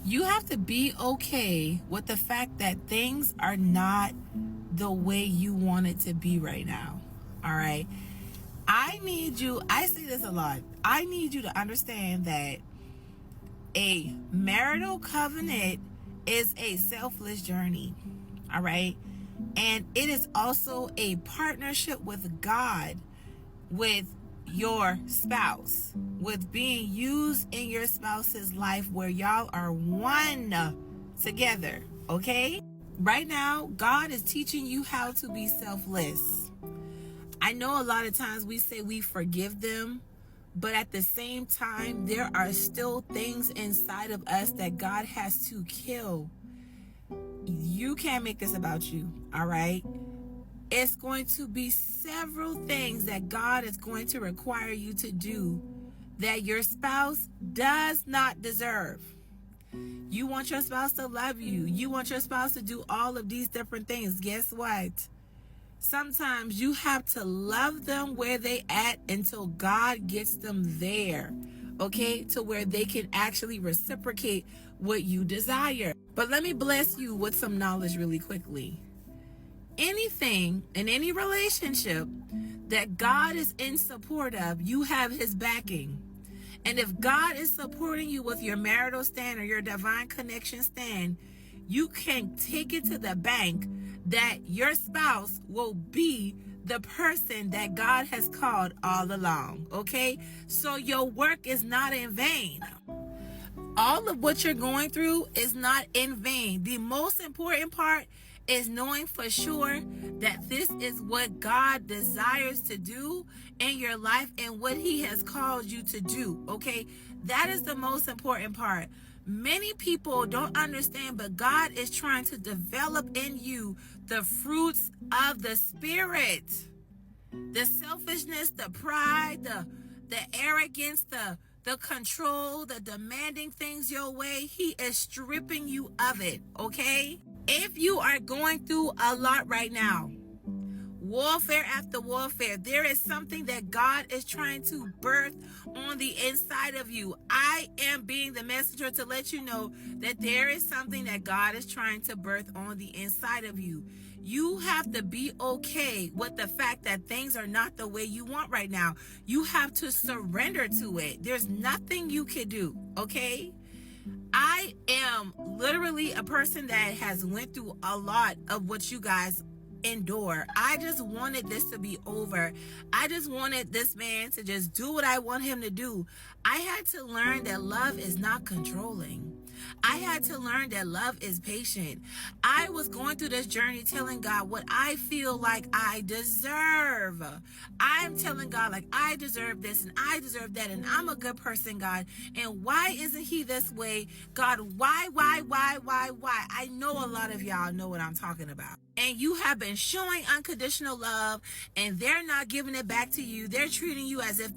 You have to be okay with the fact that things are not the way you want it to be right now. All right. I say this a lot. I need you to understand that a marital covenant is a selfless journey. All right. And it is also a partnership with God, with your spouse, with being used in your spouse's life where y'all are one together. Okay. Right now, God is teaching you how to be selfless. I know a lot of times we say we forgive them, but at the same time, there are still things inside of us that God has to kill. You can't make this about you, all right? It's going to be several things that God is going to require you to do that your spouse does not deserve. You want your spouse to love you. You want your spouse to do all of these different things. Guess what? Sometimes you have to love them where they at until God gets them there, okay? To where they can actually reciprocate what you desire. But let me bless you with some knowledge really quickly. Anything in any relationship that God is in support of, you have his backing. And if God is supporting you with your marital stand or your divine connection stand, you can take it to the bank that your spouse will be the person that God has called all along, okay? So your work is not in vain. All of what you're going through is not in vain. The most important part is knowing for sure that this is what God desires to do in your life and what he has called you to do, okay? That is the most important part. Many people don't understand, but God is trying to develop in you the fruits of the Spirit. The selfishness, the pride, the arrogance, the control, the demanding things your way. He is stripping you of it, okay? If you are going through a lot right now, warfare after warfare, there is something that God is trying to birth on the inside of you. I am being the messenger to let you know that there is something that God is trying to birth on the inside of you. You have to be okay with the fact that things are not the way you want right now. You have to surrender to it. There's nothing you can do, okay? I am literally a person that has went through a lot of what you guys endure. I just wanted this to be over. I just wanted this man to just do what I want him to do. I had to learn that love is not controlling. I had to learn that love is patient. I was going through this journey telling God what I feel like I deserve. I'm telling God like I deserve this and I deserve that and I'm a good person, God. And why isn't he this way? God, why? I know a lot of y'all know what I'm talking about. And you have been showing unconditional love and they're not giving it back to you. They're treating you as if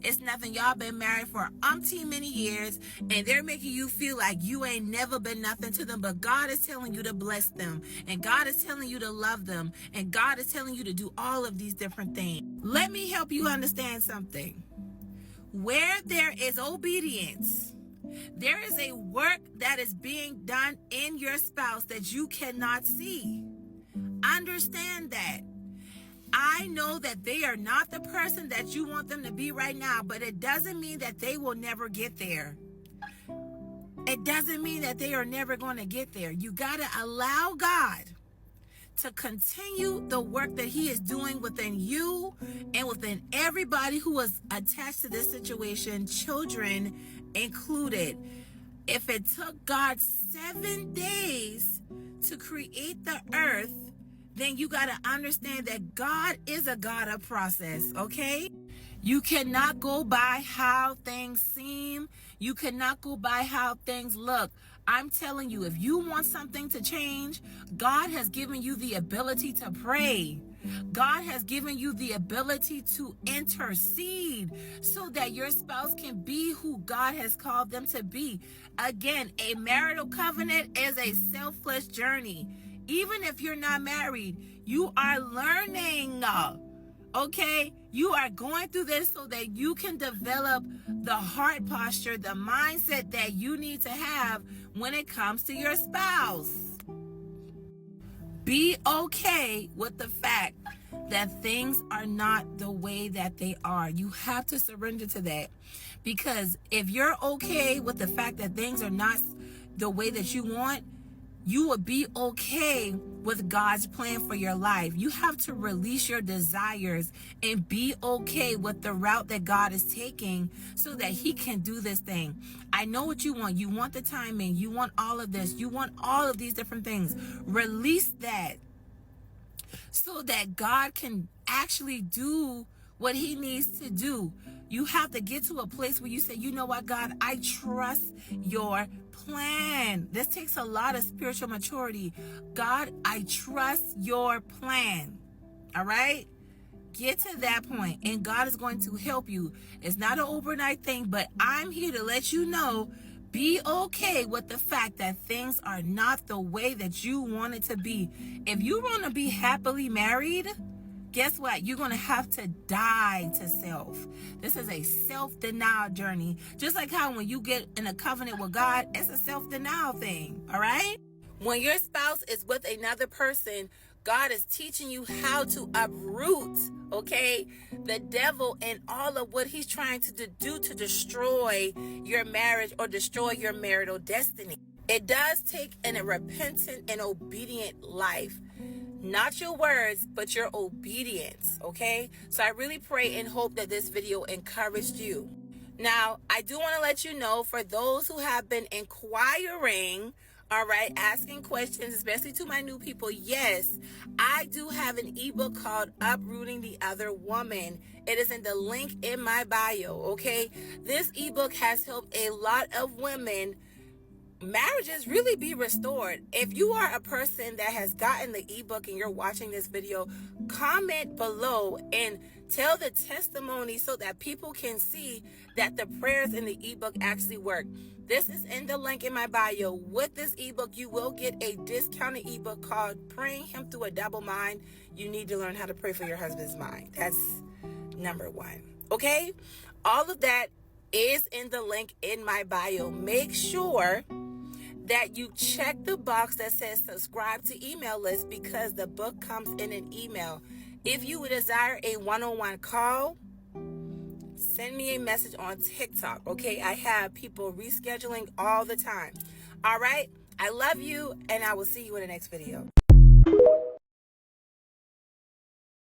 it's nothing. Y'all been married for umpteen many years and they're making you feel like you ain't never been nothing to them. But God is telling you to bless them and God is telling you to love them and God is telling you to do all of these different things. Let me help you understand something. Where there is obedience, there is a work that is being done in your spouse that you cannot see. Understand that. I know that they are not the person that you want them to be right now, but it doesn't mean that they will never get there. It doesn't mean that they are never going to get there. You got to allow God to continue the work that he is doing within you and within everybody who is attached to this situation, children included. If it took God 7 days to create the earth, then you got to understand that God is a God of process, okay? You cannot go by how things seem. You cannot go by how things look. I'm telling you, if you want something to change, God has given you the ability to pray. God has given you the ability to intercede so that your spouse can be who God has called them to be. Again, a marital covenant is a selfless journey. Even if you're not married, you are learning. Okay, you are going through this so that you can develop the heart posture, the mindset that you need to have when it comes to your spouse. Be okay with the fact that things are not the way that they are. You have to surrender to that. Because if you're okay with the fact that things are not the way that you want, you will be okay with God's plan for your life. You have to release your desires and be okay with the route that God is taking so that he can do this thing. I know what you want. You want the timing. You want all of this. You want all of these different things. Release that so that God can actually do what he needs to do. You have to get to a place where you say, you know what, God, I trust your plan. This takes a lot of spiritual maturity. God, I trust your plan. All right? Get to that point, and God is going to help you. It's not an overnight thing, but I'm here to let you know, be okay with the fact that things are not the way that you want it to be. If you want to be happily married, guess what? You're going to have to die to self. This is a self-denial journey. Just like how when you get in a covenant with God, it's a self-denial thing. All right? When your spouse is with another person, God is teaching you how to uproot, okay, the devil and all of what he's trying to do to destroy your marriage or destroy your marital destiny. It does take a repentant and obedient life. Not your words, but your obedience, okay? So I really pray and hope that this video encouraged you. Now, I do want to let you know, for those who have been inquiring, all right, asking questions, especially to my new people, yes, I do have an ebook called Uprooting the Other Woman. It is in the link in my bio, okay? This ebook has helped a lot of women marriages really be restored. If you are a person that has gotten the ebook and you're watching this video, comment below and tell the testimony so that people can see that the prayers in the ebook actually work. This is in the link in my bio. With this ebook, you will get a discounted ebook called Praying Him Through a Double Mind. You need to learn how to pray for your husband's mind. That's number one. Okay? All of that is in the link in my bio. Make sure that you check the box that says subscribe to email list, because the book comes in an email. If you would desire a one-on-one call, send me a message on TikTok, okay? I have people rescheduling all the time. All right? I love you, and I will see you in the next video.